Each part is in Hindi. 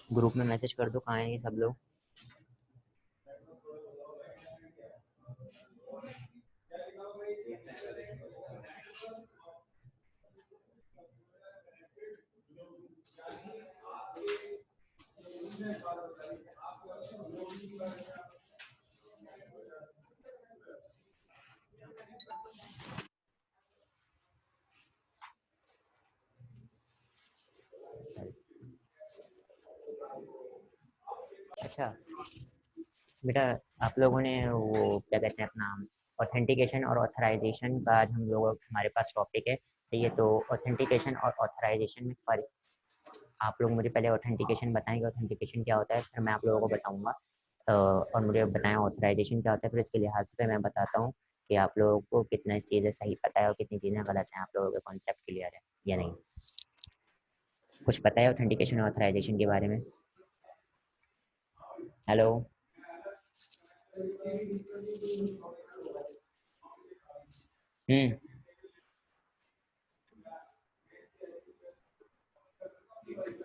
ग्रुप में मैसेज कर दो, कहाँ हैं ये सब लोग। अच्छा बेटा, आप लोगों ने वो क्या कहते हैं अपना ऑथेंटिकेशन और ऑथराइजेशन का आज हम लोग हमारे पास टॉपिक है, सही है। तो ऑथेंटिकेशन और ऑथराइजेशन में फ़र्क, आप लोग मुझे पहले ऑथेंटिकेशन बताएंगे, ऑथेंटिकेशन क्या होता है, फिर मैं आप लोगों को बताऊंगा। और मुझे बताएं ऑथराइजेशन क्या होता है, फिर इसके लिहाज से मैं बताता हूँ कि आप लोगों को कितना इस चीज़ें सही पता है और कितनी चीज़ें गलत हैं, आप लोगों के कॉन्सेप्ट क्लियर है या नहीं। कुछ पता है ऑथेंटिकेशन और ऑथराइजेशन के बारे में? हेलो। हम्म।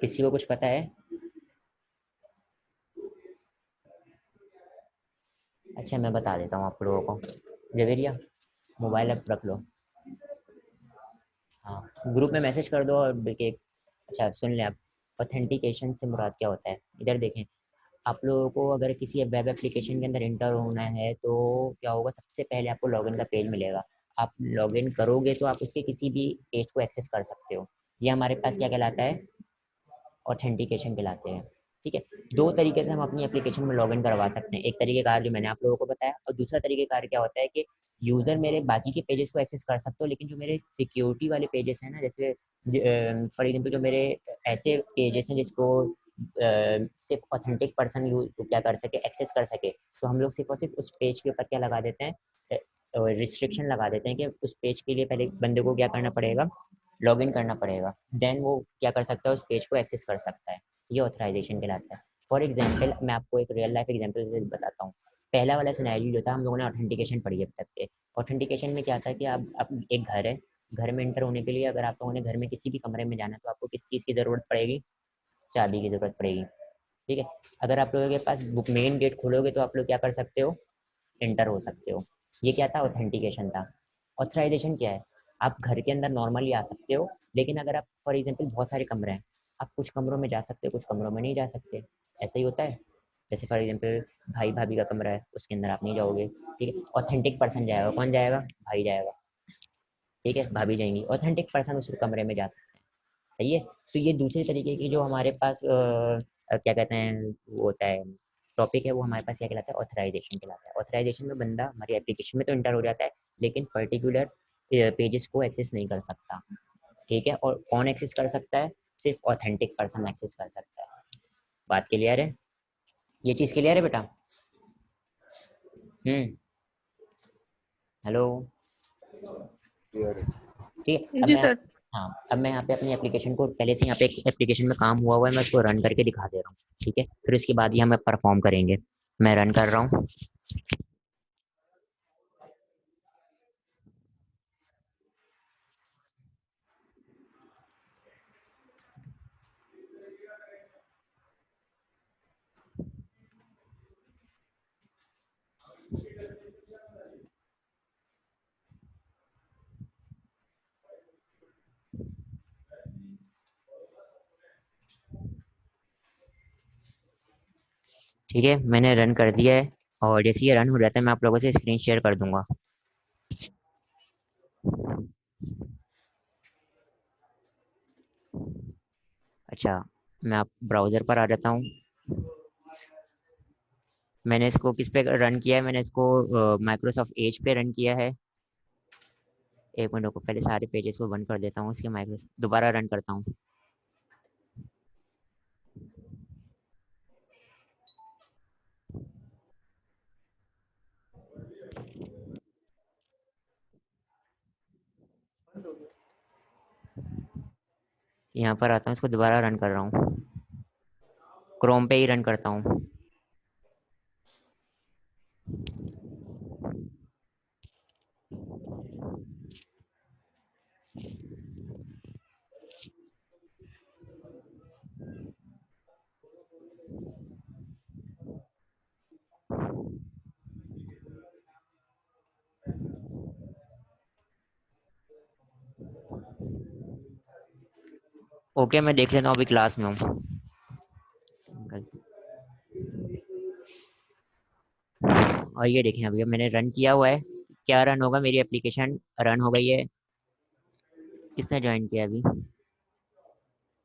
किसी को कुछ पता है? अच्छा मैं बता देता हूँ आप लोगों को। जवेरिया, मोबाइल ऐप रख लो। हाँ, ग्रुप में मैसेज कर दो और बल्कि अच्छा सुन लें आप। ऑथेंटिकेशन से मुराद क्या होता है, इधर देखें। आप लोगों को अगर किसी वेब एप्लीकेशन के अंदर इंटर होना है तो क्या होगा, सबसे पहले आपको लॉगिन का पेज मिलेगा। आप लॉगिन करोगे तो आप उसके किसी भी पेज को एक्सेस कर सकते हो। ये हमारे पास क्या कहलाता है, ऑथेंटिकेशन कहलाते हैं। ठीक है। दो तरीके से हम अपनी एप्लीकेशन में लॉगिन करवा सकते हैं, एक तरीकेकार जो मैंने आप लोगों को बताया, और दूसरा तरीकेकार क्या होता है कि यूजर मेरे बाकी के पेजेस को एक्सेस कर सकते हो, लेकिन जो मेरे सिक्योरिटी वाले पेजेस हैं ना, जैसे फॉर एग्जाम्पल जो मेरे ऐसे पेजेस हैं जिसको सिर्फ ऑथेंटिक पर्सन यूज क्या कर सके, एक्सेस कर सके, तो हम लोग सिर्फ और सिर्फ उस पेज के ऊपर क्या लगा देते हैं, रिस्ट्रिक्शन लगा देते हैं कि उस पेज के लिए पहले बंदे को क्या करना पड़ेगा, लॉगिन करना पड़ेगा, देन वो क्या कर सकता है, उस पेज को एक्सेस कर सकता है। ये ऑथराइजेशन कहलाता है। फॉर एग्जाम्पल मैं आपको एक रियल लाइफ एग्जाम्पल से बताता हूँ। पहला वाला सिनेरियो जो था, हम लोगों ने ऑथेंटिकेशन पढ़ी है अब तक के। ऑथेंटिकेशन में क्या था कि आप एक घर है, घर में एंटर होने के लिए अगर आप लोगों ने घर में किसी भी कमरे में जाना है तो आपको किस चीज़ की ज़रूरत पड़ेगी, चाबी की ज़रूरत पड़ेगी। ठीक है। अगर आप लोगों के पास बुक मेन गेट खोलोगे तो आप लोग क्या कर सकते हो, एंटर हो सकते हो। ये क्या था, ऑथेंटिकेशन था। ऑथराइजेशन क्या है, आप घर के अंदर नॉर्मली आ सकते हो, लेकिन अगर आप फॉर एग्जाम्पल बहुत सारे कमरे हैं, आप कुछ कमरों में जा सकते हो, कुछ कमरों में नहीं जा सकते। ऐसा ही होता है। जैसे फॉर एग्जाम्पल भाई भाभी का कमरा है, उसके अंदर आप नहीं जाओगे। ठीक है। ऑथेंटिक पर्सन जाएगा, कौन जाएगा, भाई जाएगा। ठीक है, भाभी जाएंगी, ऑथेंटिक पर्सन उस कमरे में जा सकते हैं। सही है। तो ये दूसरे तरीके की जो हमारे पास क्या कहते हैं वो होता है, टॉपिक है, वो हमारे पास क्या कहलाता है, ऑथराइजेशन कहलाता है। ऑथराइजेशन में बंदा हमारी एप्लीकेशन में तो इंटर हो जाता है, लेकिन पर्टिकुलर पेजेस को एक्सेस नहीं कर सकता। ठीक है। और कौन एक्सेस कर सकता है, सिर्फ ऑथेंटिक पर्सन एक्सेस कर सकता है। बात क्लियर है, ये चीज़ क्लियर है बेटा? हम्म। हेलो। क्लियर है। ठीक है। अब जी मैं, सर। हाँ अब मैं यहाँ पे अपनी एप्लीकेशन को पहले से यहाँ पे एक एप्लीकेशन में काम हुआ हुआ है, मैं उसको रन करके दिखा दे रहा हूँ। ठीक है, फिर उसके बाद ही हम परफॉर्म करेंगे। मैं रन कर रहा हूँ। ठीक है, मैंने रन कर दिया है, और जैसे ये रन हो जाता है मैं आप लोगों से स्क्रीन शेयर कर दूंगा। अच्छा, मैं आप ब्राउज़र पर आ जाता हूँ। मैंने इसको किस पे रन किया है, मैंने इसको माइक्रोसॉफ्ट एज पे रन किया है। एक मिनट को पहले सारे पेजेस को बंद कर देता हूँ, इसके माइक्रोसॉफ्ट दोबारा रन करता हूँ। यहाँ पर आता हूँ, इसको दोबारा रन कर रहा हूँ, क्रोम पे ही रन करता हूँ। ओके, मैं देख लेता हूँ, अभी क्लास में हूँ। और ये देखें, अभी मैंने रन किया हुआ है। क्या रन होगा, मेरी एप्लीकेशन रन हो गई है। किसने ज्वाइन किया अभी?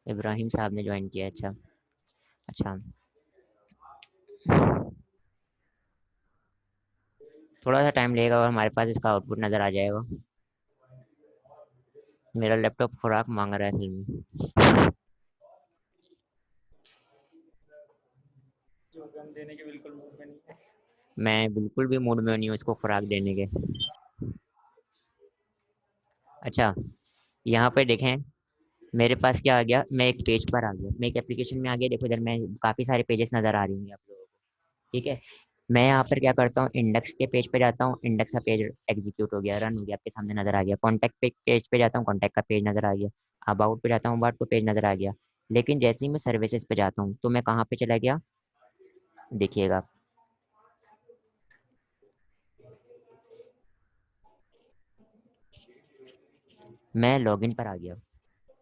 इब्राहिम साहब ने ज्वाइन किया, अच्छा। अच्छा, थोड़ा सा टाइम लगेगा और हमारे पास इसका आउटपुट नज़र आ जाएगा। मेरा लैपटॉप खुराक मांग रहा है असल में। मैं बिल्कुल भी मूड में नहीं हूँ इसको खुराक देने के। अच्छा, यहाँ पे देखें, मेरे पास क्या आ गया, मैं एक पेज पर आ गया, मैं एक एप्लीकेशन में आ गया। देखो इधर मैं काफ़ी सारे पेजेस नज़र आ रही होंगे आप लोगों को। ठीक है, मैं यहाँ पर क्या करता हूँ, इंडेक्स के पेज पे जाता हूँ, इंडेक्स का पेज एग्जीक्यूट हो गया, रन हो गया, आपके सामने नज़र आ गया। कॉन्टैक्ट पे पेज पे जाता हूँ, कॉन्टैक्ट का पेज नज़र आ गया। अबाउट पे जाता हूँ, अबाउट को पेज नज़र आ गया। लेकिन जैसे ही मैं सर्विसेज पे जाता हूँ तो मैं कहाँ पे चला गया, देखिएगा। मैं लॉगिन पर आ गया,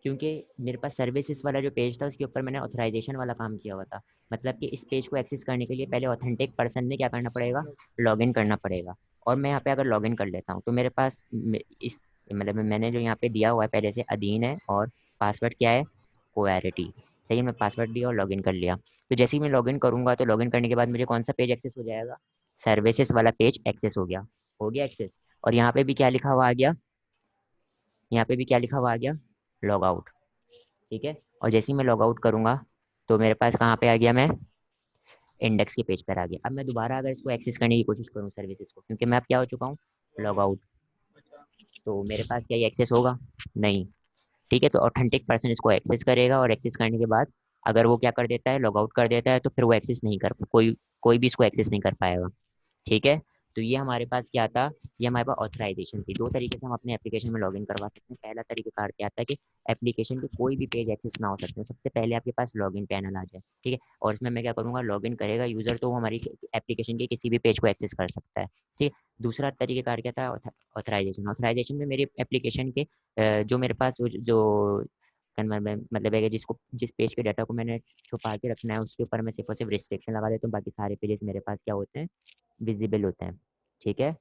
क्योंकि मेरे पास सर्विसेज वाला जो पेज था उसके ऊपर मैंने ऑथराइजेशन वाला काम किया हुआ था। मतलब कि इस पेज को एक्सेस करने के लिए पहले ऑथेंटिक पर्सन ने क्या करना पड़ेगा, लॉगिन करना पड़ेगा। और मैं यहाँ पे अगर लॉगिन कर लेता हूँ तो मेरे पास इस मतलब मैंने जो यहाँ पे दिया हुआ है पहले से अदीन है, और पासवर्ड क्या है, कोएरिटी। सही है, मैं पासवर्ड दिया और लॉगिन कर लिया। तो जैसे ही मैं लॉगिन करूँगा तो लॉगिन करने के बाद मुझे कौन सा पेज एक्सेस हो जाएगा, सर्विसेज वाला पेज एक्सेस हो गया। हो गया एक्सेस। और यहाँ पे भी क्या लिखा हुआ आ गया, यहाँ पे भी क्या लिखा हुआ आ गया, लॉग आउट। ठीक है, और जैसे ही मैं लॉग आउट करूँगा तो मेरे पास कहाँ पे आ गया, मैं इंडेक्स के पेज पर आ गया। अब मैं दोबारा अगर इसको एक्सेस करने की कोशिश करूँ सर्विसेज को, क्योंकि मैं अब क्या हो चुका हूँ, लॉग आउट, तो मेरे पास क्या ये एक्सेस होगा, नहीं। ठीक है, तो ऑथेंटिक पर्सन इसको एक्सेस करेगा, और एक्सेस करने के बाद अगर वो क्या कर देता है, लॉग आउट कर देता है, तो फिर वो एक्सेस नहीं कर, कोई भी इसको एक्सेस नहीं कर पाएगा। ठीक है, तो ये हमारे पास क्या था, ये हमारे पास ऑथराइजेशन थी। दो तरीके से हम अपने एप्लीकेशन में लॉगिन करवा सकते हैं। पहला तरीका क्या था कि एप्लीकेशन के कोई भी पेज एक्सेस ना हो सकते हो, सबसे पहले आपके पास लॉगिन पैनल आ जाए। ठीक है, और इसमें मैं क्या करूँगा, लॉगिन करेगा यूज़र तो वो हमारी एप्लीकेशन के किसी भी पेज को एक्सेस कर सकता है। ठीक है, दूसरा तरीकेकार क्या था, ऑथराइजेशन। ऑथराइजेशन में मेरी एप्लीकेशन के जो मेरे पास जो मतलब है कि जिस पेज के डाटा को मैंने छुपा के रखना है उसके ऊपर मैं सिर्फ और सिर्फ रिस्ट्रिक्शन लगा देता हूँ, बाकी सारे पेजेस मेरे पास क्या होते हैं, विजिबल होते हैं। ठीक है,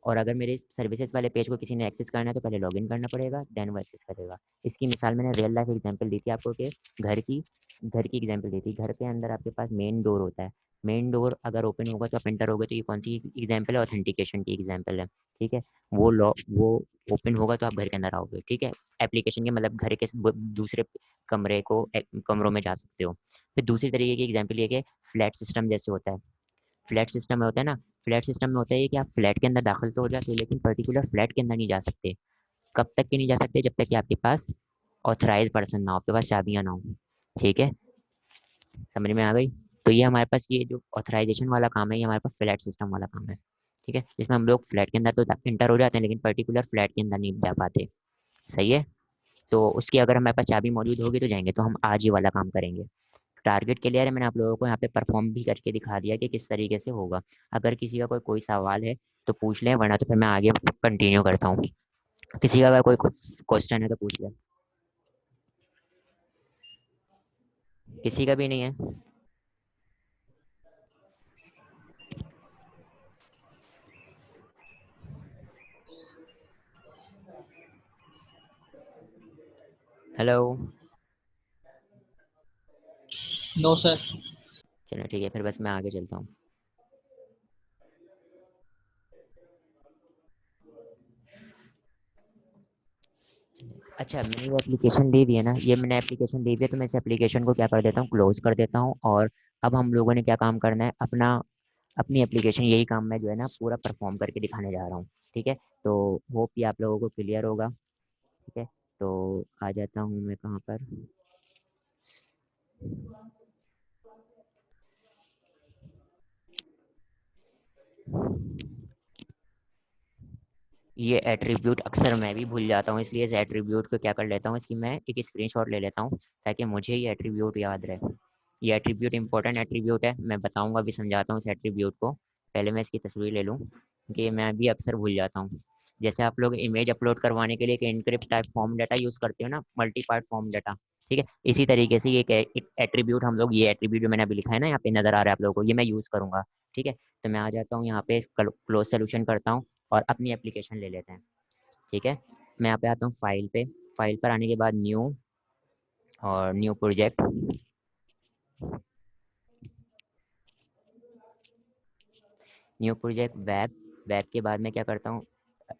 और अगर मेरे सर्विसेज वाले पेज को किसी ने एक्सेस करना है तो पहले लॉगिन करना पड़ेगा, देन वो एक्सेस करेगा। इसकी मिसाल मैंने रियल लाइफ एग्जांपल दी थी आपको कि घर की घर की एग्जांपल दी थी। घर के अंदर आपके पास मेन डोर होता है, मेन डोर अगर ओपन होगा तो आप एंटर होगे, तो ये कौन सी एग्जांपल है, ऑथेंटिकेशन की एग्जांपल है। ठीक है, वो ओपन होगा तो आप घर के अंदर आओगे। ठीक है, एप्लीकेशन के मतलब घर के दूसरे कमरों में जा सकते हो। फिर दूसरी तरीके की एग्जांपल ये कि फ्लैट सिस्टम जैसे होता है, फ्लैट सिस्टम में होता है ना, फ्लैट सिस्टम में होता है कि आप फ्लैट के अंदर दाखिल तो हो जाते हो, लेकिन पर्टिकुलर फ्लैट के अंदर नहीं जा सकते। कब तक के नहीं जा सकते, जब तक कि आपके पास ऑथराइज पर्सन ना हो, आपके पास चाबियां ना हो। ठीक है, समझ में आ गई। तो ये हमारे पास ये जो ऑथराइजेशन वाला काम है, ये हमारे पास फ्लैट सिस्टम वाला काम है। ठीक है, जिसमें हम लोग फ्लैट के अंदर तो इंटर हो जाते हैं, लेकिन पर्टिकुलर फ्लैट के अंदर नहीं जा पाते। सही है, तो उसकी अगर हमारे पास चाबी मौजूद होगी तो जाएंगे, तो हम आज ये वाला काम करेंगे। टारगेट क्लियर है, मैंने आप लोगों को यहाँ पे परफॉर्म भी करके दिखा दिया कि किस तरीके से होगा। अगर किसी का कोई सवाल है तो पूछ लें, वरना तो फिर मैं आगे कंटिन्यू करता हूँ। किसी का अगर कोई क्वेश्चन है तो पूछ लें। किसी का भी नहीं है? हेलो। No sir. चलो ठीक है, फिर बस मैं आगे चलता हूँ। अच्छा, मैंने वो एप्लीकेशन दे दी है ना, ये मैंने एप्लीकेशन दे दी है, तो मैं इस एप्लीकेशन को क्या कर देता हूँ, क्लोज कर देता हूँ। और अब हम लोगों ने क्या काम करना है, अपनी एप्लीकेशन यही काम मैं जो है ना पूरा परफॉर्म करके दिखाने जा रहा हूँ। ठीक है, तो होप ये आप लोगों को क्लियर होगा। ठीक है, तो आ जाता हूँ मैं कहाँ पर, ये एट्रीब्यूट अक्सर मैं भी भूल जाता हूँ, इसलिए इस एट्रीब्यूट को क्या कर लेता हूँ, इसकी मैं एक स्क्रीनशॉट ले लेता हूँ ताकि मुझे ये एट्रीब्यूट याद रहे। ये एट्रीब्यूट इंपॉर्टेंट एट्रीब्यूट है, मैं बताऊँगा, अभी समझाता हूँ इस एट्रीब्यूट को। पहले मैं इसकी तस्वीर ले लूँ, क्योंकि मैं भी अक्सर भूल जाता हूँ। जैसे आप लोग इमेज अपलोड करवाने के लिए एक encrypt type form data use करते हो ना, मल्टी पार्ट फॉर्म डाटा, ठीक है। इसी तरीके से ये एट्रीब्यूट हम लोग, ये एट्रीब्यूट जो मैंने अभी लिखा है ना यहाँ पे नज़र आ रहा है आप लोगों को, ये मैं यूज़ करूँगा। ठीक है, तो मैं आ जाता हूँ यहाँ पे क्लोज सोल्यूशन करता हूँ और अपनी एप्लीकेशन ले लेते हैं। ठीक है, मैं यहाँ पे आता हूँ फाइल पे, फाइल पर आने के बाद न्यू और new project, new project web, web के बाद में क्या करता हूँ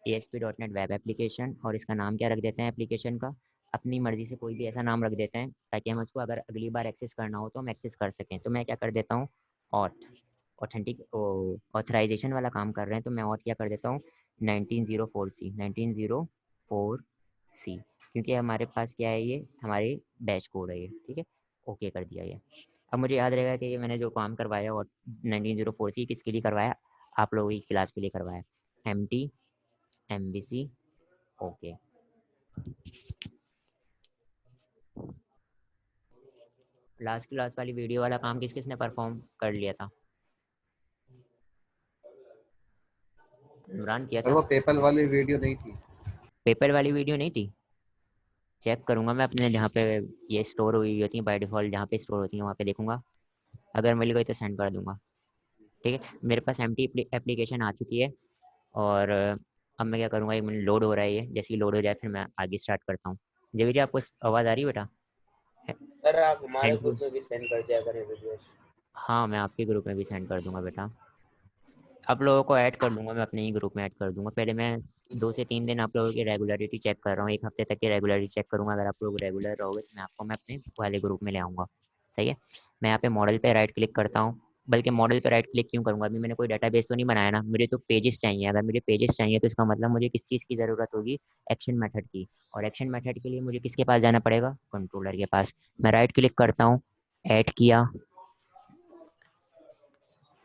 ASP.NET वेब एप्लीकेशन, और इसका नाम क्या रख देते हैं एप्लीकेशन का, अपनी मर्जी से कोई भी ऐसा नाम रख देते हैं ताकि हम उसको अगर अगली बार एक्सेस करना हो तो हम एक्सेस कर सकें। तो मैं क्या कर देता हूँ ऑथ ऑथेंटिक ऑथराइजेशन वाला काम कर रहे हैं, तो मैं ऑथ क्या कर देता हूँ 1904C 1904C, क्योंकि हमारे पास क्या है, ये हमारे बैच कोड है ये। ठीक है, ओके कर दिया ये। अब मुझे याद रहेगा कि ये मैंने जो काम करवाया और 1904C किसके लिए करवाया, आप लोगों की क्लास के लिए करवाया, MT MVC okay. Last class वाली वीडियो वाला काम किस किसने परफॉर्म कर लिया था? इमरान किया और था? वो पेपल वाली वीडियो नहीं थी। पेपर वाली वीडियो नहीं थी? चेक करूंगा मैं अपने जहाँ पे ये स्टोर हुई होती है बाय डिफ़ॉल्ट, जहाँ पे स्टोर होती है वहाँ पे देखूंगा, अगर मिल गई तो सेंड कर दूंगा। ठीक है, मेरे पास MT एप्लीकेशन आ चुकी है, और अब मैं क्या करूँगा, ये मैंने लोड हो रहा है, ये जैसे ही लोड हो जाए फिर मैं आगे स्टार्ट करता हूँ। जब जी आपको आवाज़ आ रही है बेटा? सर आप हमारे हैंड ग्रुप में भी सेंड कर दिया करें वीडियोस। हाँ, मैं आपके ग्रुप में भी सेंड कर दूंगा बेटा, आप लोगों को ऐड कर दूंगा, मैं अपने ही ग्रुप में ऐड कर दूंगा। पहले मैं 2 से 3 दिन आप लोगों की रेगुलरिटी चेक कर रहा हूँ, 1 हफ्ते तक की रेगुलरिटी चेक करूँगा, अगर आप लोग रेगुलर रहोगे तो मैं अपने वाले ग्रुप में ले आऊँगा। सही है, मैं यहाँ पे मॉडल पे राइट क्लिक करता हूँ, बल्कि मॉडल पे राइट क्लिक क्यों करूँगा, अभी मैंने कोई डाटाबेस तो नहीं बनाया ना, मुझे तो पेजेस चाहिए। अगर मुझे पेजेस चाहिए तो इसका मतलब मुझे किस चीज़ की ज़रूरत होगी, एक्शन मेथड की, और एक्शन मेथड के लिए मुझे किसके पास जाना पड़ेगा, कंट्रोलर के पास। मैं राइट क्लिक करता हूँ, ऐड किया,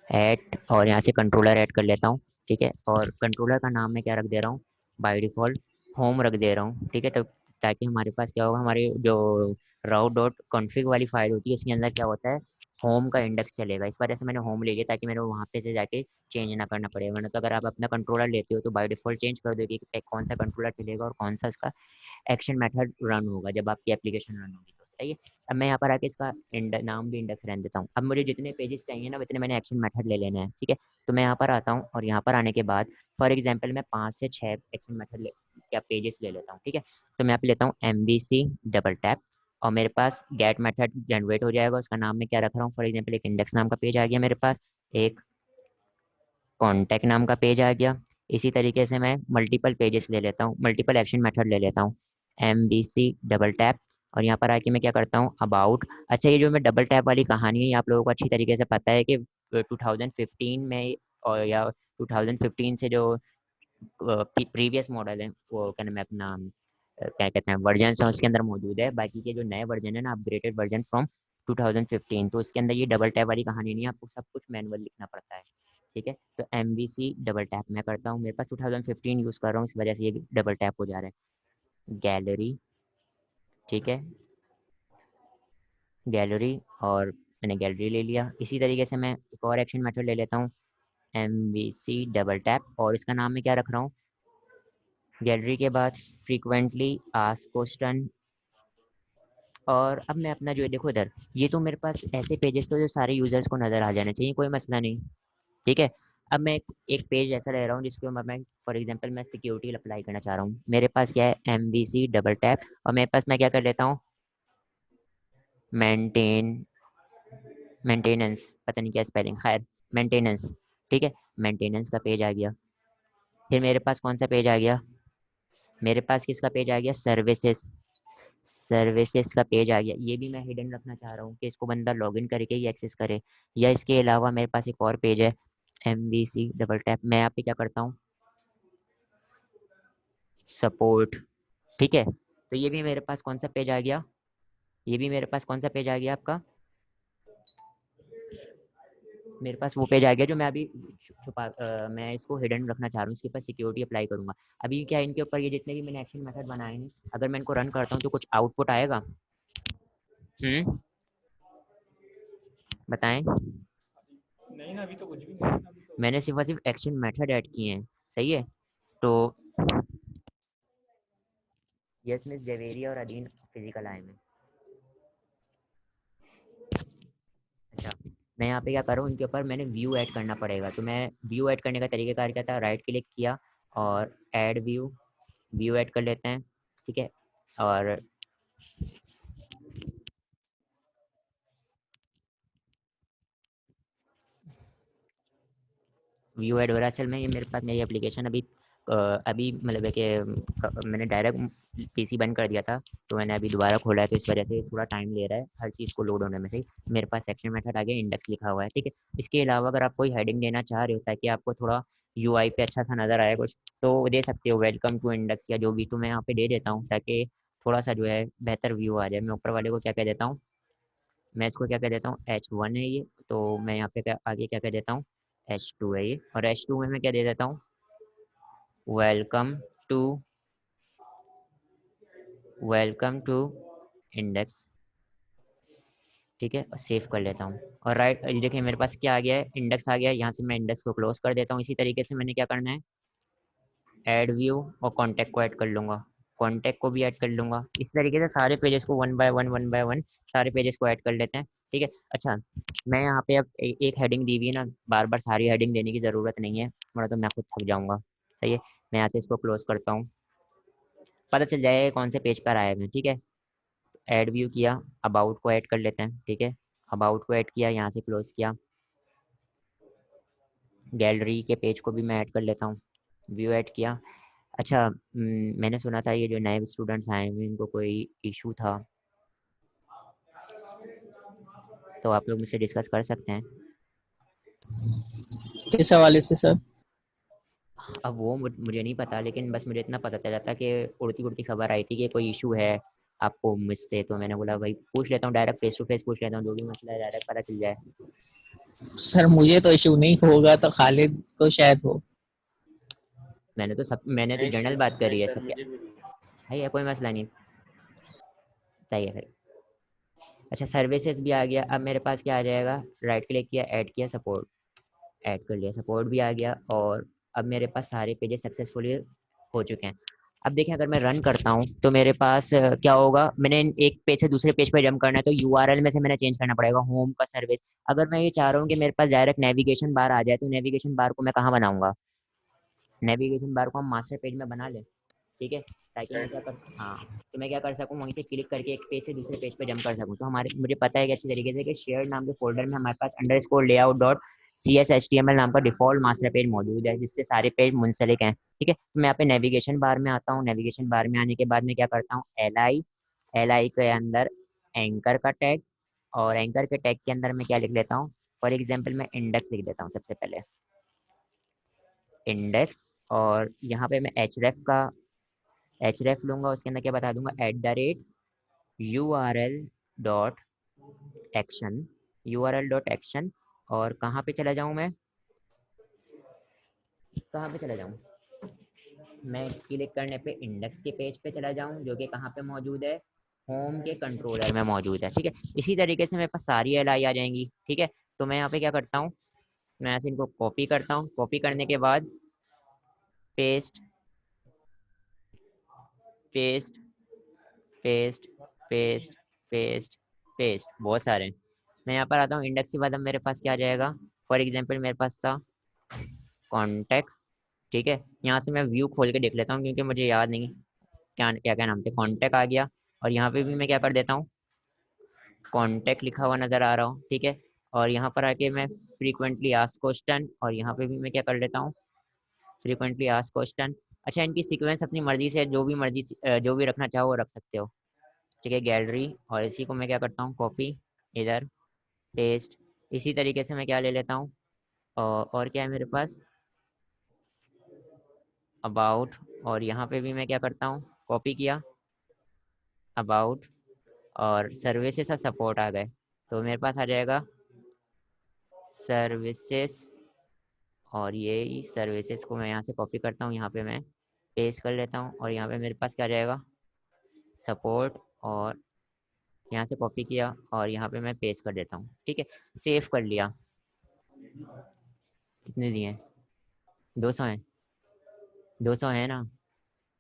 ऐड, और यहाँ से कंट्रोलर ऐड कर लेता हूँ। ठीक है, और कंट्रोलर का नाम मैं क्या रख दे रहा हूँ, बाय डिफ़ॉल्ट होम रख दे रहा हूँ। ठीक है, तो ताकि हमारे पास क्या होगा, हमारी जो राउट डॉट कॉन्फ़िग वाली फाइल होती है इसके अंदर क्या होता है, होम का इंडेक्स चलेगा। इस वजह से मैंने होम ले लिया ताकि मेरे वहाँ पे से जाके चेंज ना करना पड़े, वरना तो अगर आप अपना कंट्रोलर लेते हो तो बाय डिफ़ॉल्ट चेंज कर दोगे कि कौन सा कंट्रोलर चलेगा और कौन सा उसका एक्शन मेथड रन होगा जब आपकी एप्लीकेशन रन होगी तो। सही है, अब मैं यहाँ पर आके इसका नाम भी इंडेक्स रहने देता हूँ। अब मुझे जितने पेजेस चाहिए ना उतने मैंने एक्शन मेथड ले लेने हैं। ठीक है, तो मैं यहाँ पर आता हूँ, और यहाँ पर आने के बाद फॉर एग्जाम्पल मैं 5 से 6 एक्शन मेथड या पेजेस ले लेता हूँ। ठीक है, तो मैं यहाँ पे लेता हूँ MVC डबल टैप, और मेरे पास गेट मेथड जनरेट हो जाएगा, उसका नाम मैं क्या रख रहा हूँ, फॉर एग्जाम्पल एक इंडेक्स नाम का पेज आ गया मेरे पास, एक कॉन्टैक्ट नाम का पेज आ गया। इसी तरीके से मैं मल्टीपल पेजेस ले लेता हूँ, मल्टीपल एक्शन मेथड ले लेता हूँ, MVC डबल टैप, और यहाँ पर आके मैं क्या करता हूँ अबाउट। अच्छा, ये जो मैं डबल टैप वाली कहानी है ये आप लोगों को अच्छी तरीके से पता है कि 2015 में, और या 2015 से जो प्रीवियस मॉडल है वो क्या नाम है अपना, क्या कहते हैं वर्जन है उसके अंदर मौजूद है। बाकी के जो नए वर्जन है ना, अपग्रेडेड वर्जन फ्रॉम 2015, तो इसके अंदर ये डबल टैप वाली कहानी नहीं है, आपको सब कुछ मैनुअल लिखना पड़ता है। ठीक है, तो MVC डबल टैप मैं करता हूँ, मेरे पास 2015 यूज़ कर रहा हूँ इस वजह से ये डबल टैप हो जा रहा है। गैलरी, ठीक है, गैलरी, और मैंने गैलरी ले लिया। इसी तरीके से मैं एक और एक्शन मेथड ले लेता हूँ, MVC डबल टैप, और इसका नाम मैं क्या रख रहा हूँ, गैलरी के बाद फ्रीक्वेंटली आस्क क्वेश्चन। और अब मैं अपना जो है देखो इधर, ये तो मेरे पास ऐसे पेजेस तो जो सारे यूजर्स को नज़र आ जाने चाहिए, कोई मसला नहीं। ठीक है, अब मैं एक पेज ऐसा ले रहा हूँ जिसको मैं फॉर एग्जांपल मैं सिक्योरिटी अप्लाई करना चाह रहा हूँ, मेरे पास क्या है MVC डबल टैप, और मेरे पास मैं क्या कर लेता हूँ मेंटेन, मेंटेनेंस, पता नहीं क्या स्पेलिंग, खैर मेंटेनेंस। ठीक है, मेंटेनेंस का पेज आ गया। फिर मेरे पास कौन सा पेज आ गया, मेरे पास किसका पेज आ गया, सर्विसेज, सर्विसेज का पेज आ गया। ये भी मैं हिडन रखना चाह रहा हूँ कि इसको बंदा लॉगिन करके ही एक्सेस करे, या इसके अलावा मेरे पास एक और पेज है MVC डबल टैप, मैं यहाँ पे क्या करता हूँ सपोर्ट। ठीक है, तो ये भी मेरे पास कौन सा पेज आ गया, ये भी मेरे पास कौन सा पेज आ गया आपका, मेरे पास वो पेज आ गया जो मैं अभी मैं इसको हिडन रखना चाह रहा हूँ, इसके ऊपर सिक्योरिटी अप्लाई करूंगा। अभी क्या इनके ऊपर ये जितने भी मैंने एक्शन मेथड बनाए हैं, अगर मैं इनको रन करता हूँ तो कुछ आउटपुट आएगा? बताएं। नहीं ना, अभी तो कुछ भी नहीं। मैंने सिर्फ और सिर्फ एक्शन मेथड ऐड किए हैं। सही है, तो यस मिस जवेरी और अदीन फिजिकल आए में, मैं यहाँ पे क्या करूँ, इनके ऊपर मैंने व्यू ऐड करना पड़ेगा। तो मैं व्यू ऐड करने का तरीक़ाकार क्या था, राइट क्लिक किया और ऐड व्यू, व्यू ऐड कर लेते हैं, ठीक है। और व्यू ऐड हो रहा है। असल में ये मेरे पास मेरी एप्लीकेशन अभी मतलब है कि मैंने डायरेक्ट पीसी बंद कर दिया था, तो मैंने अभी दोबारा खोला है, तो इस वजह से थोड़ा टाइम ले रहा है हर चीज़ को लोड होने में। सही, मेरे पास सेक्शन मेथड आगे इंडेक्स लिखा हुआ है, ठीक है। इसके अलावा अगर आप कोई हेडिंग देना चाह रहे हो ताकि आपको थोड़ा यूआई पे अच्छा सा नज़र आए कुछ, तो दे सकते हो वेलकम टू इंडेक्स या जो भी, तो मैं यहाँ पे दे देता हूँ ताकि थोड़ा सा जो है बेहतर व्यू आ जाए। मैं ऊपर वाले को क्या कह देता हूँ, मैं इसको क्या कह देता हूँ, H1 है ये, तो मैं यहाँ पे आगे क्या कह देता हूँ, H2 है ये, और H2 में मैं क्या दे देता हूँ, welcome to, welcome to index, ठीक है। और सेव कर लेता हूँ। और राइट, ये देखिए मेरे पास क्या आ गया है, इंडेक्स आ गया है। यहाँ से मैं इंडेक्स को क्लोज कर देता हूँ। इसी तरीके से मैंने क्या करना है, ऐड व्यू और कॉन्टैक्ट को ऐड कर लूँगा, कॉन्टैक्ट को भी ऐड कर लूँगा। इस तरीके से सारे पेजेस को वन बाय वन सारे पेजेस को ऐड कर लेते हैं, ठीक है। अच्छा, मैं यहाँ पे अब एक हेडिंग दी हुई है ना, बार बार सारी हेडिंग देने की ज़रूरत नहीं है, वरना तो मैं खुद थक जाऊँगा। सही है, मैं यहाँ से इसको क्लोज करता हूँ, पता चल जाएगा कौन से पेज पर आए हैं, ठीक है। ऐड व्यू किया, अबाउट को ऐड कर लेते हैं, ठीक है। अबाउट को ऐड किया, यहाँ से क्लोज किया, गैलरी के पेज को भी मैं ऐड कर लेता हूँ, व्यू ऐड किया। अच्छा, मैंने सुना था ये जो नए स्टूडेंट्स आए हुए इनको कोई इशू था, तो आप लोग मुझसे डिस्कस कर सकते हैं। किस हवाले से सर? अब वो मुझे नहीं पता, लेकिन बस मुझे इतना पता चला था कि उड़ती उड़ती खबर आई थी कि कोई इशू है आपको मुझसे, तो मैंने बोला भाई पूछ लेता हूँ, डायरेक्ट फेस टू फेस पूछ लेता हूँ, जो भी मसला है डायरेक्ट पता चल जाए। सर मुझे तो इशू नहीं होगा, तो खालिद को शायद हो। मैंने तो नहीं जनरल बात नहीं करी है सर, सब, क्या मुझे भी नहीं। है, या कोई मसला नहीं, सही है फिर। अच्छा, सर्विसेज भी आ गया। अब मेरे पास क्या आ जाएगा, राइट क्लिक किया, ऐड किया सपोर्ट, ऐड कर लिया, सपोर्ट भी आ गया। और अब मेरे पास सारे पेजेस सक्सेसफुली हो चुके हैं। अब देखें, अगर मैं रन करता हूँ तो मेरे पास क्या होगा, मैंने एक पेज से दूसरे पेज पर जंप करना है, तो यूआरएल में से मैंने चेंज करना पड़ेगा होम का सर्विस। अगर मैं ये चाह रहा हूँ कि मेरे पास डायरेक्ट नेविगेशन बार आ जाए, तो नेविगेशन बार को मैं कहाँ बनाऊंगा, नेविगेशन बार को हम मास्टर पेज में बना लें, ठीक है, ताकि मैं क्या कर, हाँ, तो मैं क्या कर सकूँ, वहीं से क्लिक करके एक पेज से दूसरे पेज पे जंप कर सकूँ। तो हमारे, मुझे पता है कि अच्छी तरीके से कि शेयर नाम के फोल्डर में हमारे पास अंडरस्कोर लेआउट डॉट CSHTML नाम का डिफॉल्ट मास्टर पेज मौजूद है, जिससे सारे पेज मुंसलिक हैं, ठीक है। तो मैं यहाँ पे नेविगेशन बार में आता हूँ, नेविगेशन बार में आने के बाद मैं क्या करता हूँ, एल आई के अंदर एंकर का टैग, और एंकर के टैग के अंदर मैं क्या लिख लेता हूँ, फॉर एग्जाम्पल मैं इंडेक्स लिख देता हूँ सबसे पहले, इंडेक्स। और यहाँ पे मैं एच रेफ लूंगा, उसके अंदर क्या बता दूंगा, @URL.action, URL.action। और कहाँ पे चला जाऊँ, मैं कहाँ पे चला जाऊँ, मैं क्लिक करने पे इंडेक्स के पेज पे चला जाऊँ, जो कि कहाँ पे मौजूद है, होम के कंट्रोलर में मौजूद है, ठीक है। इसी तरीके से मेरे पास सारी एल आई आ जाएंगी, ठीक है। तो मैं यहाँ पे क्या करता हूँ, मैं यहाँ से इनको कॉपी करता हूँ, कॉपी करने के बाद paste, paste, paste, paste, paste, paste, बहुत सारे हैं। मैं यहाँ पर आता हूँ, इंडेक्स के बाद अब मेरे पास क्या आ जाएगा, फॉर एग्जांपल मेरे पास था कॉन्टैक्ट, ठीक है। यहाँ से मैं व्यू खोल के देख लेता हूँ क्योंकि मुझे याद नहीं क्या क्या क्या नाम थे, कॉन्टैक्ट आ गया। और यहाँ पे भी मैं क्या कर देता हूँ, कॉन्टैक्ट लिखा हुआ नज़र आ रहा हूँ, ठीक है। और यहाँ पर आके मैं फ्रीक्वेंटली आस्क्ड क्वेश्चन, और यहाँ पे भी मैं क्या कर लेता हूँ, फ्रीक्वेंटली आस्क्ड क्वेश्चन। अच्छा, इनकी सीक्वेंस अपनी मर्जी से जो भी रखना चाहो वो रख सकते हो, ठीक है, गैलरी। और इसी को मैं क्या करता हूँ, कॉपी, इधर पेस्ट। इसी तरीके से मैं क्या ले लेता हूँ, और क्या है मेरे पास, अबाउट। और यहाँ पे भी मैं क्या करता हूँ, कॉपी किया, अबाउट, और सर्विसेज और सपोर्ट आ गए, तो मेरे पास आ जाएगा सर्विसेज। और ये सर्विसेज को मैं यहाँ से कॉपी करता हूँ, यहाँ पे मैं पेस्ट कर लेता हूँ, और यहाँ पे मेरे पास क्या आ जाएगा, सपोर्ट। और यहाँ से कॉपी किया और यहाँ पे मैं पेस्ट कर देता हूँ, ठीक है, सेव कर लिया। कितने दिए हैं, 200 हैं, 200 है ना,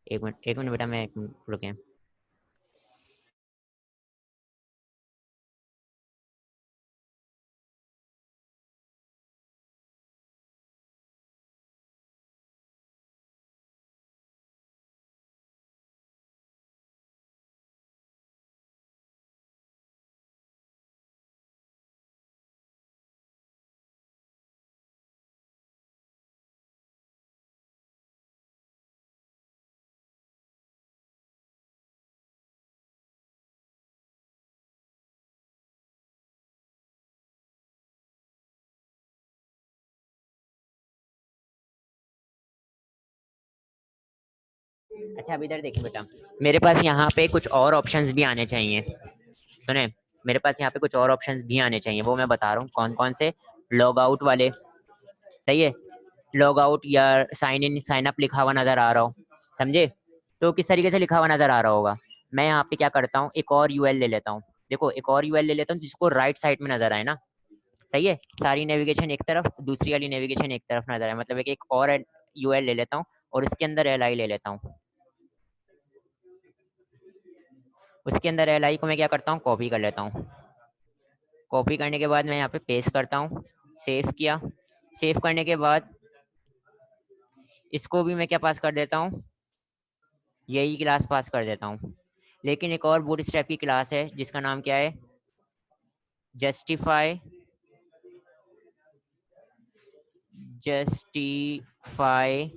एक मिनट बेटा, मैं एक मिनट रुके। अच्छा अब इधर देखिए बेटा, मेरे पास यहाँ पे कुछ और ऑप्शंस भी आने चाहिए। सुने, मेरे पास यहाँ पे कुछ और ऑप्शंस भी आने चाहिए, वो मैं बता रहा हूँ कौन कौन से। लॉग आउट वाले, सही है, लॉग आउट या साइन इन साइन अप लिखा हुआ नजर आ रहा हो, समझे? तो किस तरीके से लिखा हुआ नजर आ रहा होगा, मैं यहाँ पे क्या करता हूँ, एक और यूएल ले लेता हूँ। देखो एक और यूएल ले लेता हूँ जिसको राइट साइड में नजर आए ना, सही है, सारी नेविगेशन एक तरफ, दूसरी वाली नेविगेशन एक तरफ नजर आए, मतलब एक और यूएल ले लेता हूँ और उसके अंदर एल आई ले लेता हूँ। उसके अंदर एल आई को मैं क्या करता हूँ, कॉपी कर लेता हूँ। कॉपी करने के बाद मैं यहाँ पे पेस्ट करता हूँ, सेव किया। सेव करने के बाद इसको भी मैं क्या पास कर देता हूँ, यही क्लास पास कर देता हूँ। लेकिन एक और बूटस्ट्रैप की क्लास है जिसका नाम क्या है, जस्टिफाई जस्टिफाई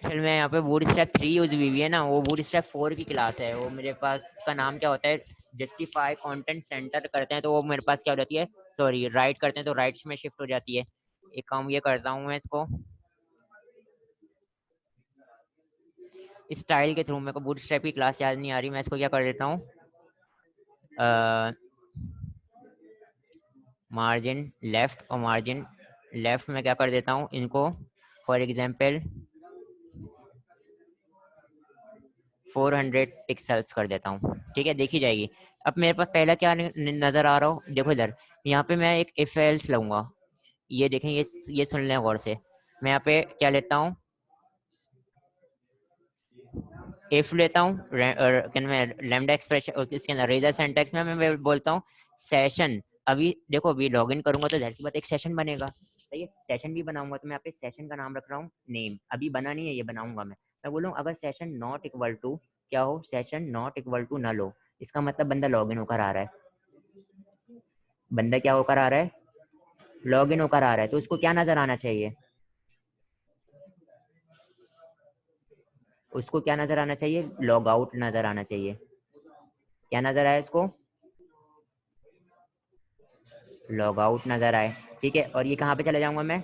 फिर मैं यहाँ पे बूटस्ट्रैप 3 यूज हुई है ना, वो बूटस्ट्रैप 4 की क्लास है, वो मेरे पास का नाम क्या होता है, जस्टिफाई कंटेंट सेंटर करते हैं तो वो मेरे पास क्या हो जाती है, सॉरी राइट करते हैं तो राइट में शिफ्ट हो जाती है। एक काम ये करता हूँ मैं, इसको स्टाइल के थ्रू, मेरे को बूटस्ट्रैप की क्लास याद नहीं आ रही, मैं इसको क्या कर देता हूँ, मार्जिन लेफ्ट और मार्जिन लेफ्ट में क्या कर देता हूँ इनको, फॉर एग्जांपल 400 पिक्सल्स कर देता हूँ, ठीक है, देखी जाएगी। अब मेरे पास पहला क्या नजर आ रहा हो, देखो इधर, यहाँ पे मैं एक इफ एल्स लूंगा, ये देखें, ये सुन लें गौर से। मैं यहाँ पे क्या लेता हूँ, इफ लेता हूँ, लैम्डा एक्सप्रेशन, इसके अंदर रेजर सिंटैक्स में मैं बोलता हूँ सेशन। अभी देखो, अभी लॉगिन करूंगा तो जाहिर सी बात एक सेशन बनेगा, सही है, सेशन भी बनाऊंगा तो मैं यहाँ पे सेशन का नाम रख रहा हूँ नेम, अभी बना नहीं है, ये बनाऊंगा मैं बोलूँ अगर सेशन नॉट इक्वल टू क्या हो, session not equal to null हो, इसका मतलब बंदा लॉगिन होकर आ रहा है, बंदा क्या होकर आ रहा है, लॉगिन होकर आ रहा है, तो उसको क्या नजर आना चाहिए, उसको क्या नजर आना चाहिए, लॉग आउट नजर आना चाहिए। क्या नजर आया इसको, लॉग आउट नजर आए, ठीक है। और ये कहाँ पे चला जाऊंगा मैं,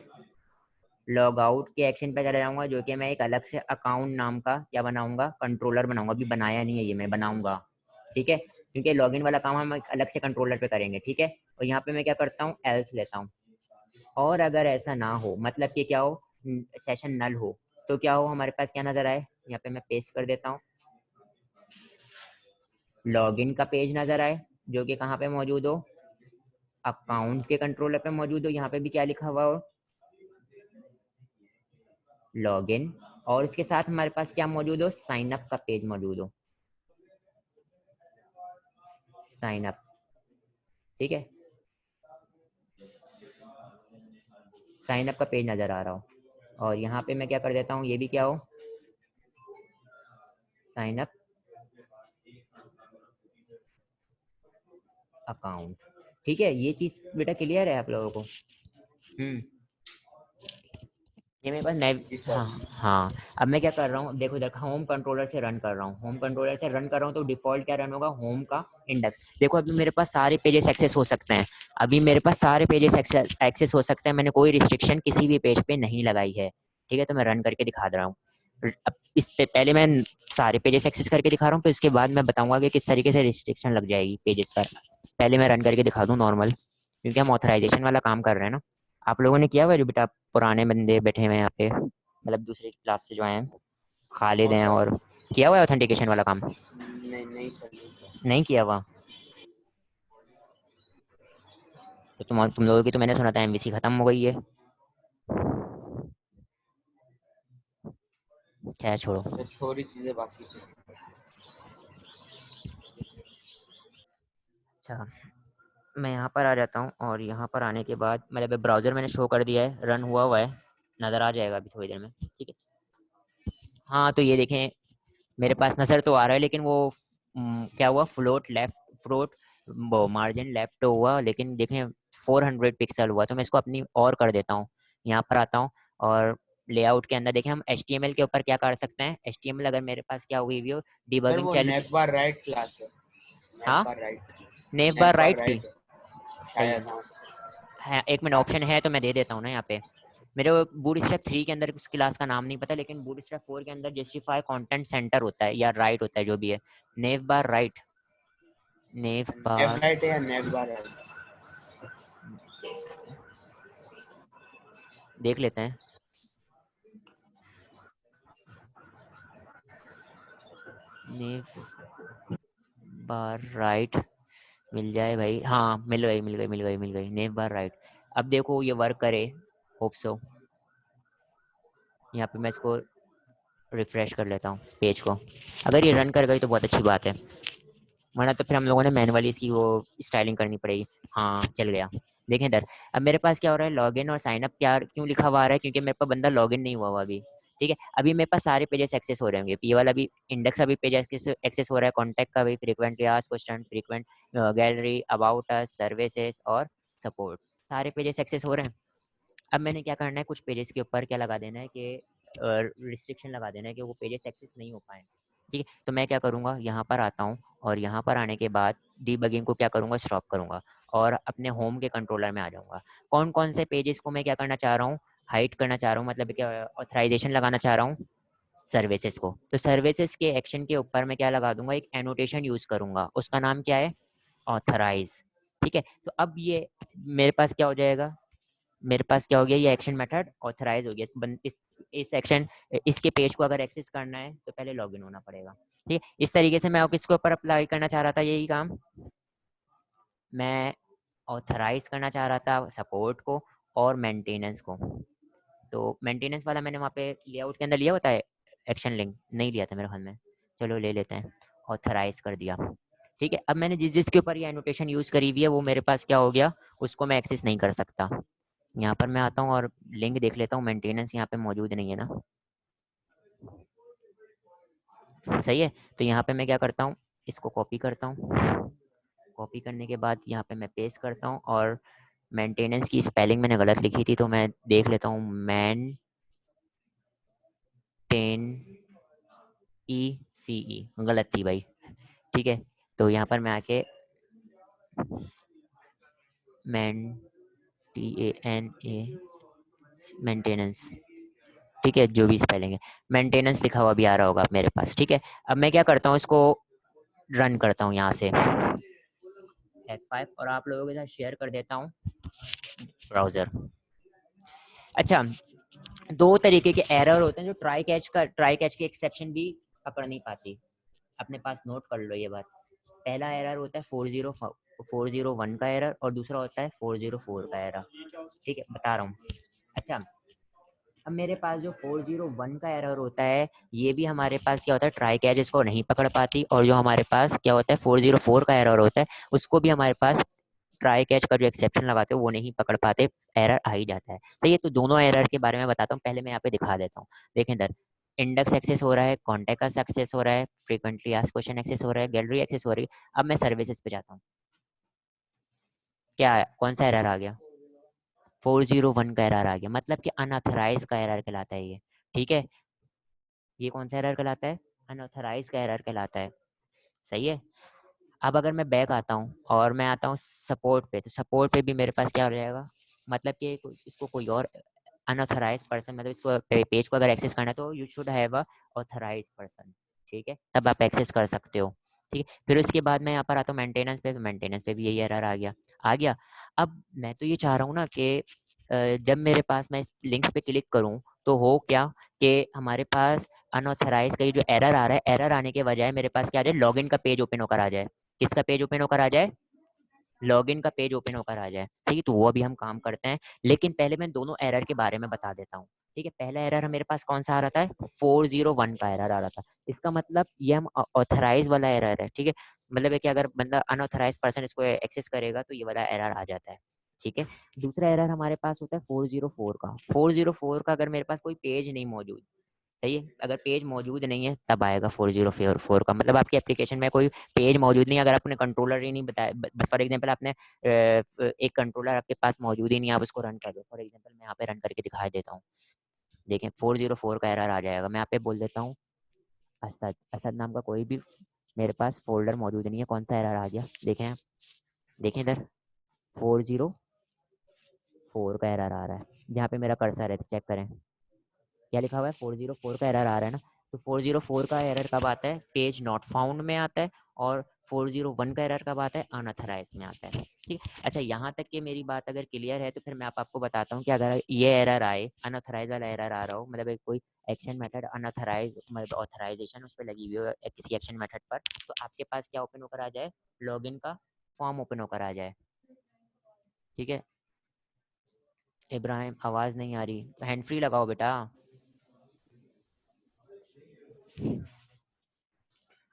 लॉग आउट के एक्शन पे चला जाऊंगा, जो कि मैं एक अलग से अकाउंट नाम का क्या बनाऊंगा, कंट्रोलर बनाऊंगा, अभी बनाया नहीं है ये, मैं बनाऊंगा, ठीक है, क्योंकि लॉगिन वाला काम हम एक अलग से कंट्रोलर पे करेंगे, ठीक है। और यहाँ पे मैं क्या करता हूँ, एल्स लेता हूँ, और अगर ऐसा ना हो, मतलब कि क्या हो, सेशन नल हो, तो क्या हो, हमारे पास क्या नजर आए, यहाँ पे मैं पेस्ट कर देता हूँ, लॉगिन का पेज नजर आए, जो कि कहाँ पे मौजूद हो, अकाउंट के कंट्रोलर पे मौजूद हो, यहाँ पे भी क्या लिखा हुआ हो, लॉगिन, और इसके साथ हमारे पास क्या मौजूद हो, साइन अप का पेज मौजूद हो, साइन अप, ठीक है, साइन अप का पेज नजर आ रहा हो, और यहाँ पे मैं क्या कर देता हूँ, ये भी क्या हो, साइन अप अकाउंट, ठीक है। ये चीज बेटा क्लियर है आप लोगों को, ये मेरे पास नेव, हाँ हाँ। अब मैं क्या कर रहा हूँ, देखो इधर होम कंट्रोलर से रन कर रहा हूँ, होम कंट्रोलर से रन कर रहा हूँ तो डिफॉल्ट क्या रन होगा, होम का इंडेक्स। देखो अभी मेरे पास सारे पेजेस एक्सेस हो सकते हैं, अभी मेरे पास सारे पेजेस एक्सेस हो सकते हैं, मैंने कोई रिस्ट्रिक्शन किसी भी पेज पे नहीं लगाई है, ठीक है। तो मैं रन करके दिखा दे रहा हूँ, अब इस पे पहले मैं सारे पेजेस एक्सेस करके दिखा रहा हूँ, फिर उसके बाद मैं बताऊंगा कि किस तरीके से रिस्ट्रिक्शन लग जाएगी पेजेस पर। पहले मैं रन करके दिखा दूँ नॉर्मल, क्योंकि हम ऑथराइजेशन वाला काम कर रहे हैं ना। आप लोगों ने किया हुआ जो बेटा, पुराने बंदे बैठे हुए हैं यहाँ पे, मतलब दूसरी क्लास से जो आए हैं, खालिद कौन हैं, सा? और किया हुआ है ऑथेंटिकेशन वाला काम, नहीं नहीं सर, नहीं सर। नहीं किया हुआ, तो तुम लोगों की तो मैंने सुना था एमवीसी खत्म हो गई है, खैर छोड़ो। तो थोड़ी चीजें बाकी थी। अच्छा मैं यहाँ पर आ जाता हूँ, और यहाँ पर आने के बाद मतलब ब्राउजर मैंने शो कर दिया है, रन हुआ हुआ है, नज़र आ जाएगा अभी थोड़ी देर में, ठीक है। हाँ तो ये देखें, मेरे पास नज़र तो आ रहा है, लेकिन वो क्या हुआ, फ्लोट लेफ्ट, फ्लोट वो मार्जिन लेफ्ट हुआ, लेकिन देखें 400 पिक्सल हुआ, तो मैं इसको अपनी और कर देता हूँ, यहाँ पर आता हूँ, और लेआउट के अंदर देखें हम HTML के ऊपर क्या कर सकते हैं, HTML अगर मेरे पास क्या हुई हुई हो, सर डिबगिंग वो चल, नेप बार राइट क्लास है, नेप हाँ बार राइट, नेव नेप बार बार राइट थी, राइट सही शायद, हाँ। है, एक मिनट ऑप्शन है तो मैं दे देता हूँ ना यहाँ पे, मेरे बूटस्ट्रैप 3 के अंदर उस क्लास का नाम नहीं पता, लेकिन बूटस्ट्रैप 4 के अंदर जस्टिफाई कंटेंट सेंटर होता है या राइट होता है, जो भी है। नेव बार राइट, नेव बार राइट है या नेव बार है? देख लेते हैं। नेव बार राइट मिल जाए भाई, हाँ मिल गई मिल गई मिल गई मिल गई, नेव बार राइट। अब देखो ये वर्क करे, होप सो। यहाँ पे मैं इसको रिफ्रेश कर लेता हूँ पेज को, अगर ये रन कर गई तो बहुत अच्छी बात है, वरना तो फिर हम लोगों ने मैनुअली इसकी वो स्टाइलिंग करनी पड़ेगी। हाँ चल गया। देखें इधर, अब मेरे पास क्या हो रहा है, लॉगिन और साइन अप क्या क्यों लिखा हुआ आ रहा है, क्योंकि मेरे पास बंदा लॉगिन नहीं हुआ हुआ अभी। ठीक है, अभी मेरे पास सारे पेजेस एक्सेस हो रहे होंगे, ये वाला भी इंडेक्स अभी पेज एक्सेस हो रहा है, कॉन्टैक्ट का भी, frequently asked question, frequent, gallery, about us, services और सपोर्ट, सारे पेजेस एक्सेस हो रहे हैं। अब मैंने क्या करना है, कुछ पेजेस के ऊपर क्या लगा देना है कि रिस्ट्रिक्शन लगा देना है कि वो पेजेस एक्सेस नहीं हो पाए। ठीक है, तो मैं क्या करूँगा, यहाँ पर आता हूँ और यहाँ पर आने के बाद डीबगिंग को क्या करूँगा, स्टॉप करूँगा और अपने होम के कंट्रोलर में आ जाऊँगा। कौन कौन से पेजेस को मैं क्या करना चाह रहा हूँ, हाइड करना चाह रहा हूँ, मतलब क्या ऑथराइजेशन लगाना चाह रहा हूँ सर्विसेज को। तो सर्विसेज के एक्शन के ऊपर मैं क्या लगा दूंगा, एक एनोटेशन यूज करूंगा, उसका नाम क्या है, ऑथराइज। ठीक है, तो अब ये मेरे पास क्या हो जाएगा, मेरे पास क्या हो गया, ये एक्शन मेथड ऑथराइज हो गया। इस एक्शन, इसके पेज को अगर एक्सेस करना है तो पहले लॉगिन होना पड़ेगा। ठीक है, इस तरीके से मैं अब इसके ऊपर अप्लाई करना चाह रहा था, यही काम मैं ऑथराइज करना चाह रहा था सपोर्ट को और मेंटेनेंस को। तो मेंटेनेंस वाला मैंने वहाँ पे लेआउट के अंदर लिया होता है, एक्शन लिंक नहीं लिया था मेरे ख्याल में, चलो ले लेते हैं, ऑथराइज कर दिया। ठीक है, अब मैंने जिस जिसके ऊपर ये एनोटेशन यूज करी हुई है वो मेरे पास क्या हो गया, उसको मैं एक्सेस नहीं कर सकता। यहाँ पर मैं आता हूँ और लिंक देख लेता हूँ, मेंटेनेंस यहाँ पे मौजूद नहीं है ना, सही है। तो यहाँ पे मैं क्या करता हूँ, इसको कॉपी करता हूँ, कॉपी करने के बाद यहाँ पे मैं पेस्ट करता हूँ, और मेंटेनेंस की स्पेलिंग मैंने गलत लिखी थी तो मैं देख लेता हूँ, टेन ई गलत थी भाई। ठीक है, तो यहाँ पर मैं आके मैन TANA मेंटेनेंस, ठीक है, जो भी स्पेलिंग है, मेंटेनेंस लिखा हुआ भी आ रहा होगा आप मेरे पास। ठीक है, अब मैं क्या करता हूँ, इसको रन करता हूँ यहाँ से F5 और आप लोगों के साथ शेयर कर देता हूँ ब्राउजर। अच्छा, दो तरीके के एरर होते हैं जो ट्राई कैच की एक्सेप्शन भी पकड़ नहीं पाती, अपने पास नोट कर लो ये बात। पहला एरर होता है 401 का एरर और दूसरा होता है 404 का एरर। ठीक है, बता रहा हूँ। अच्छा, अब मेरे पास जो 401 का एरर होता है, ये भी हमारे पास क्या होता है, ट्राई कैच इसको नहीं पकड़ पाती, और जो हमारे पास क्या होता है 404 का एरर होता है, उसको भी हमारे पास ट्राई कैच का जो एक्सेप्शन लगाते हैं वो नहीं पकड़ पाते, एरर आ ही जाता है। सही है, तो दोनों एरर के बारे में बताता हूँ, पहले मैं यहाँ पे दिखा देता हूँ। देखें इधर, इंडेक्स एक्सेस हो रहा है, कॉन्टैक्ट का एक्सेस हो रहा है, फ्रीक्वेंटली आस्क्ड क्वेश्चन एक्सेस हो रहा है, गैलरी एक्सेस हो रही है। अब मैं सर्विसेज पे जाता हूँ, क्या कौन सा एरर आ गया, 401 का एरर आ गया, मतलब कि अनऑथराइज का एरर कहलाता है ये। ठीक है, ये कौन सा एरर कहलाता है, अनऑथराइज का एरर कहलाता है। सही है, अब अगर मैं बैक आता हूँ और मैं आता हूँ सपोर्ट पे, तो सपोर्ट पे भी मेरे पास क्या हो जाएगा, मतलब कि इसको कोई और अनऑथराइज पर्सन, मतलब इसको पेज को अगर एक्सेस करना है तो you should have a authorize person. ठीक है, तब आप एक्सेस कर सकते हो। ठीक है, फिर उसके बाद मैं यहाँ पर आता हूँ मेंटेनेंस पे, तो मेंटेनेंस पे भी यही एरर आ गया। अब मैं तो ये चाह रहा हूँ ना कि जब मेरे पास मैं इस लिंक्स पे क्लिक करूँ तो हो क्या, कि हमारे पास अनऑथराइज का ये जो एरर आ रहा है, एरर आने के बजाय मेरे पास क्या आ जाए, लॉगिन का पेज ओपन होकर आ जाए। किसका पेज ओपन होकर आ जाए, लॉगिन का पेज ओपन होकर आ जाए। ठीक है, तो वो अभी हम काम करते हैं, लेकिन पहले मैं दोनों एरर के बारे में बता देता हूँ। ठीक है, पहला एरर मेरे पास कौन सा आ रहा था, 401 का एरर आ रहा था। इसका मतलब ये हम ऑथराइज वाला एरर है। ठीक है, मतलब है कि अगर बंदा अनऑथराइज पर्सन इसको एक्सेस करेगा तो ये वाला एरर आ जाता है। ठीक है, दूसरा एरर हमारे पास होता है 404 का। 404 का अगर मेरे पास कोई पेज नहीं मौजूद, सही है, अगर पेज मौजूद नहीं है तब आएगा 404 का, मतलब आपकी एप्लीकेशन में कोई पेज मौजूद नहीं है, अगर आपने कंट्रोलर ही नहीं बताया, फॉर एग्जांपल आपने एक कंट्रोलर आपके पास मौजूद ही नहीं है, आप उसको रन कर दो। फॉर एग्जांपल मैं यहाँ पे रन करके दिखा देता हूँ, देखें 404 का एरर आ जाएगा। मैं यहाँ पे बोल देता हूँ असद, असद नाम का कोई भी मेरे पास फोल्डर मौजूद नहीं है, कौन सा एरर आ गया, देखें आप, देखें इधर 404 का एरर आ रहा है। जहाँ पे मेरा कर्सर है, चेक करें क्या लिखा हुआ है, 404 का एरर आ रहा है ना। तो 404 का एरर कब आता है, पेज नॉट फाउंड में आता है, और 401 का एरर कब आता है, अनऑथराइज में आता है। ठीक। अच्छा, यहाँ तक कि मेरी बात अगर क्लियर है तो फिर मैं आपको बताता हूँ कि अगर ये एरर आए, अनऑथराइज वाला एरर आ रहा हो, मतलब एक कोई एक्शन मेथड अनऑथराइज, मतलब ऑथराइजेशन उस पर लगी हुई हो किसी एक्शन मेथड पर, तो आपके पास क्या ओपन होकर आ जाए, लॉगिन का फॉर्म ओपन होकर आ जाए। ठीक है। इब्राहिम आवाज़ नहीं आ रही, हैंड फ्री लगाओ बेटा।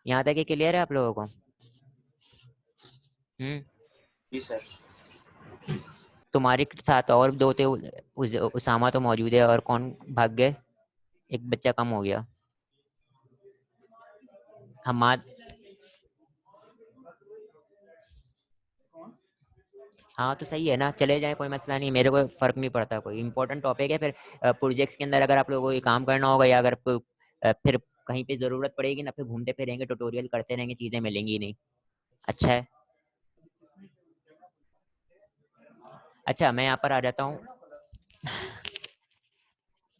यहाँ तक ये क्लियर है आप लोगों को? जी सर। तुम्हारे साथ और दो थे, उसामा तो मौजूद है, और कौन भाग गए, एक बच्चा कम हो गया, हमाद। हाँ तो सही है ना, चले जाए, कोई मसला नहीं, मेरे को फर्क नहीं पड़ता, कोई इंपॉर्टेंट टॉपिक है। फिर प्रोजेक्ट्स के अंदर अगर आप लोगों को ये काम करना होगा, या अगर फिर कहीं पे ज़रूरत पड़ेगी ना, फिर घूमते फिरेंगे, ट्यूटोरियल करते रहेंगे, चीज़ें मिलेंगी नहीं। अच्छा है। अच्छा, मैं यहाँ पर आ जाता हूँ,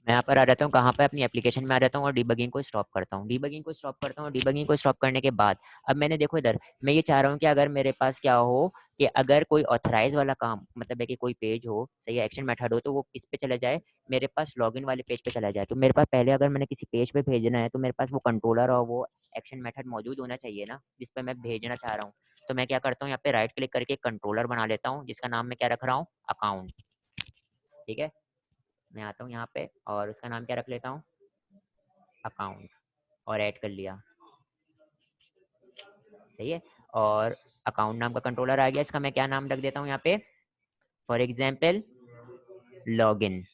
मैं यहाँ पर आ जाता हूँ, कहाँ पर अपनी एप्लीकेशन में आ जाता हूँ, और डिबगिंग को स्टॉप करता हूँ, डिबगिंग को स्टॉप करता हूँ। डिबगिंग को स्टॉप करने के बाद अब मैंने देखो इधर, मैं ये चाह रहा हूँ कि अगर मेरे पास क्या हो, कि अगर कोई ऑथराइज वाला काम, मतलब है कि कोई पेज हो, सही है, एक्शन मेथड हो, तो वो किस पे चला जाए, मेरे पास लॉगिन वाले पेज पे चला जाए। तो मेरे पास पहले अगर मैंने किसी पेज पे भेजना है, तो मेरे पास वो कंट्रोलर और वो एक्शन मेथड मौजूद होना चाहिए ना, जिस पे मैं भेजना चाह रहा हूँ। तो मैं क्या करता हूँ, यहाँ पे राइट क्लिक करके कंट्रोलर बना लेता हूँ, जिसका नाम मैं क्या रख रहा हूँ, अकाउंट। ठीक है। मैं आता हूँ यहाँ पे, और उसका नाम क्या रख लेता हूँ, अकाउंट, और ऐड कर लिया। सही है। और अकाउंट नाम का कंट्रोलर आ गया, इसका मैं क्या नाम रख देता हूँ यहाँ पे, फॉर एग्जाम्पल लॉगिन।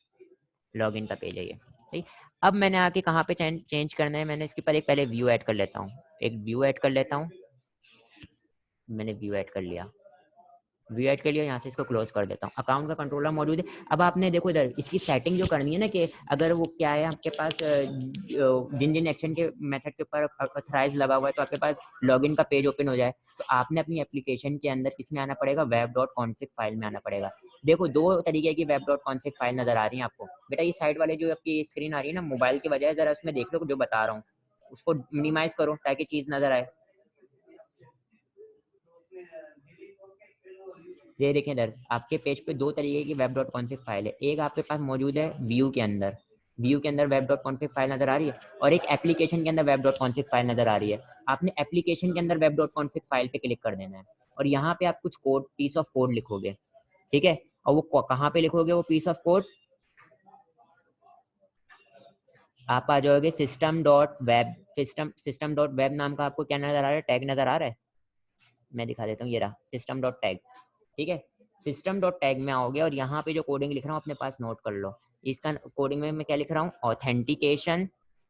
लॉगिन का पेज है ये। ठीक। अब मैंने आके कहाँ पे चेंज करना है, मैंने इसके ऊपर एक पहले व्यू ऐड कर लेता हूँ, एक व्यू ऐड कर लेता हूँ। मैंने व्यू ऐड कर लिया, व्यू ऐड के लिए यहाँ से इसको क्लोज कर देता हूँ। अकाउंट का कंट्रोलर मौजूद है। अब आपने देखो इधर इसकी सेटिंग जो करनी है ना, कि अगर वो क्या है आपके पास, जिन जिन एक्शन के मेथड के ऊपर ऑथराइज लगा हुआ है, तो आपके पास लॉगिन का पेज ओपन हो जाए, तो आपने अपनी एप्लीकेशन के अंदर किस में आना पड़ेगा, वेब डॉट कॉन्फिग फाइल में आना पड़ेगा। देखो दो तरीके की वेब डॉट कॉन्फिग फाइल नजर आ रही है आपको बेटा, ये साइड वाले जो आपकी स्क्रीन आ रही है ना मोबाइल की वजह, जरा उसमें देख लो जो बता रहा हूँ, उसको मिनिमाइज करो ताकि चीज नजर आए। ये देखें इधर आपके पेज पे दो तरीके की वेब डॉट कॉन्फिग फाइल है, एक आपके पास मौजूद है व्यू के अंदर, व्यू के अंदर वेब डॉट कॉन्फिग फाइल नजर आ रही है, और एक एप्लीकेशन के अंदर वेब डॉट कॉन्फिग फाइल नजर आ रही है। आपने एप्लीकेशन के अंदर वेब डॉट कॉन्फिग फाइल पे क्लिक कर देना है, और यहाँ पे आप कुछ कोड, पीस ऑफ कोड लिखोगे। ठीक है। और वो कहाँ पे लिखोगे, वो पीस ऑफ कोड, आप आ जाओगे system dot web, system dot web नाम का आपको क्या नजर आ रहा है, टैग नजर आ रहा है, मैं दिखा देता हूँ, ये रहा सिस्टम डॉट टैग। ठीक है। सिस्टम डॉट टैग में आओगे, और यहाँ पे जो कोडिंग लिख रहा हूँ अपने पास नोट कर लो। इसका कोडिंग में मैं क्या लिख रहा हूँ, ऑथेंटिकेशन,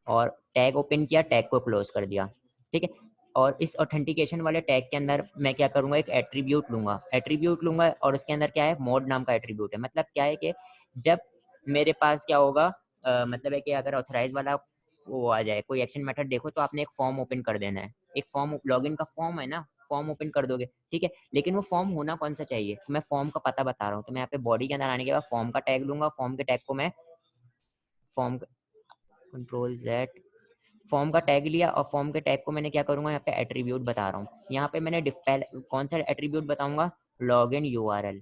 और टैग ओपन किया, टैग को क्लोज कर दिया। ठीक है। और इस ऑथेंटिकेशन वाले टैग के अंदर मैं क्या करूंगा, एक एट्रीब्यूट लूंगा, और उसके अंदर क्या है, मोड नाम का एट्रीब्यूट है। मतलब क्या है कि जब मेरे पास क्या होगा, मतलब है कि अगर ऑथराइज वाला वो आ जाए, कोई एक्शन मेथड देखो, तो आपने एक फॉर्म ओपन कर देना है, एक फॉर्म, लॉगिन का फॉर्म है ना, फॉर्म ओपन कर दोगे। ठीक है। लेकिन वो फॉर्म होना कौन सा चाहिए, तो मैं फॉर्म का पता बता रहा हूँ। तो मैं यहाँ पे बॉडी के अंदर आने के बाद फॉर्म का टैग लूंगा, फॉर्म के टैग को मैं फॉर्म कंट्रोल जेड, फॉर्म का टैग लिया, और फॉर्म के टैग को मैंने क्या करूंगा, यहाँ पे एट्रीब्यूट बता रहा हूँ। यहाँ पे मैंने कौन सा एट्रीब्यूट बताऊंगा, लॉगिन यूआरएल।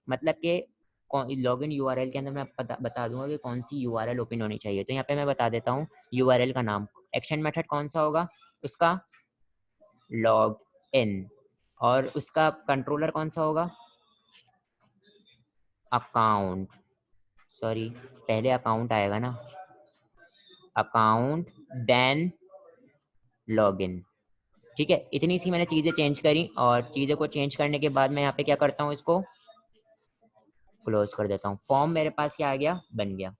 मतलब कि लॉगिन यूआरएल के अंदर मैं बता दूंगा कि कौन सी यूआरएल ओपन होनी चाहिए। तो यहाँ पे मैं बता देता हूँ यूआरएल का नाम, एक्शन मेथड कौन सा होगा उसका, लॉग इन, और उसका कंट्रोलर कौन सा होगा, अकाउंट, सॉरी पहले अकाउंट आएगा ना, अकाउंट देन लॉगिन। ठीक है। इतनी सी मैंने चीज़ें चेंज करी, और चीज़ों को चेंज करने के बाद मैं यहाँ पे क्या करता हूँ, इसको क्लोज कर देता हूँ। फॉर्म मेरे पास क्या आ गया, बन गया।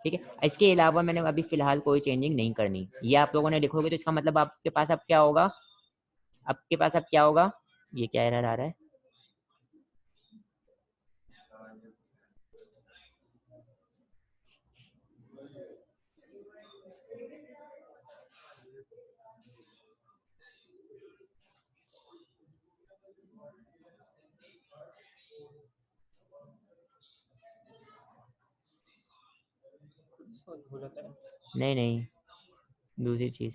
ठीक है। इसके अलावा मैंने अभी फिलहाल कोई चेंजिंग नहीं करनी। ये आप लोगों ने लिखोगे तो इसका मतलब आपके पास अब क्या होगा, आपके पास अब क्या होगा, ये क्या एरर आ रहा है, हो जाता है। नहीं नहीं, दूसरी चीज।